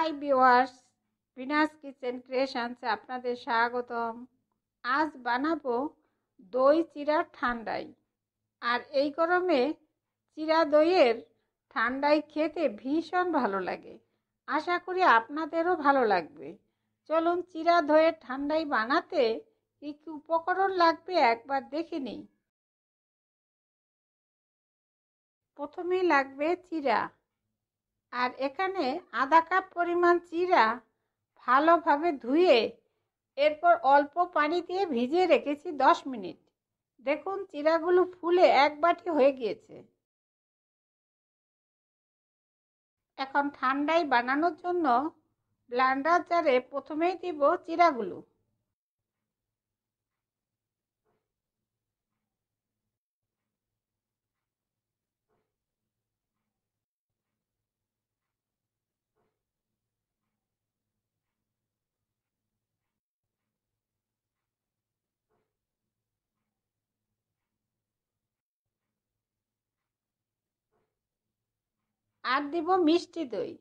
Hi viewers, Venus kitchen ক্রিয়েশনসে আপনাদের স্বাগতম। আজ বানাবো দই চিড়া ঠান্ডাই। আর এই গরমে চিড়া দইয়ের ঠান্ডাই খেতে ভীষণ ভালো লাগে। আশা করি আপনাদেরও ভালো লাগবে। চলুন চিড়া দইয়ের ঠান্ডাই বানাতে কী কী উপকরণ লাগবে একবার দেখে নিই। প্রথমেই লাগবে চিড়া, আর এখানে আধা কাপ পরিমাণ চিড়া ভালোভাবে ধুয়ে এরপর অল্প পানি দিয়ে ভিজিয়ে রেখেছি 10 মিনিট। দেখুন চিড়াগুলো ফুলে এক বাটি হয়ে গিয়েছে। এখন ঠান্ডায় বানানোর জন্য ব্লেন্ডার জারে প্রথমেই দিব চিড়াগুলো। আর দিব মিষ্টি দই।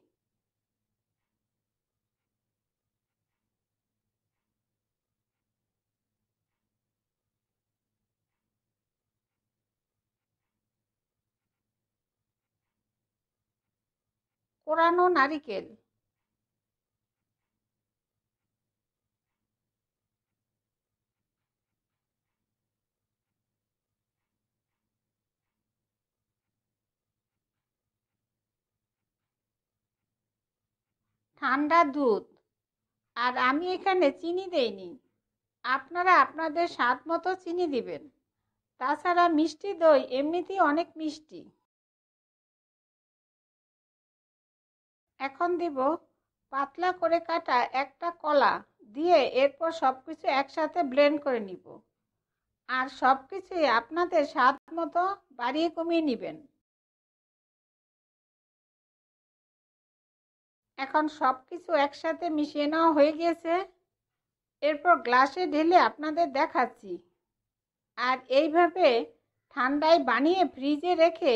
কোরানো নারিকেল। ঠান্ডা দুধ। আর আমি এখানে চিনি দেইনি, আপনারা আপনাদের স্বাদ মতো চিনি দিবেন। তাছাড়া মিষ্টি দই এমনিতেই অনেক মিষ্টি। এখন দিব পাতলা করে কাটা একটা কলা দিয়ে এরপর সবকিছু একসাথে ব্লেন্ড করে নিব। আর সবকিছুই আপনাদের স্বাদ মতো বাড়িয়ে কমিয়ে নেবেন। এখন সবকিছু একসাথে মিশিয়ে নেওয়া হয়ে গিয়েছে। এরপর গ্লাসে ঢেলে আপনাদের দেখাচ্ছি। আর এইভাবে ঠান্ডায় বানিয়ে ফ্রিজে রেখে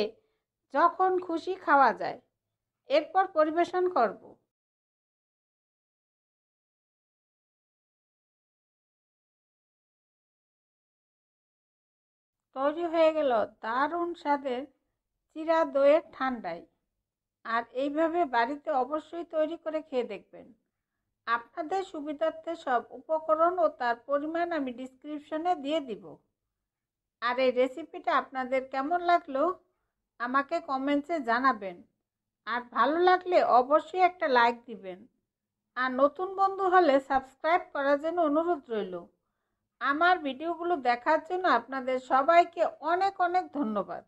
যখন খুশি খাওয়া যায়। এরপর পরিবেশন করব। তৈরি হয়ে গেল দারুণ স্বাদের চিড়া দইয়ের ঠান্ডাই। আর এইভাবে বাড়িতে অবশ্যই তৈরি করে খেয়ে দেখবেন। আপনাদের সুবিধার্থে সব উপকরণ ও তার পরিমাণ আমি ডিসক্রিপশনে দিয়ে দিব। আর এই রেসিপিটা আপনাদের কেমন লাগলো আমাকে কমেন্টসে জানাবেন। আর ভালো লাগলে অবশ্যই একটা লাইক দিবেন। আর নতুন বন্ধু হলে সাবস্ক্রাইব করার জন্য অনুরোধ রইল। আমার ভিডিওগুলো দেখার জন্য আপনাদের সবাইকে অনেক অনেক ধন্যবাদ।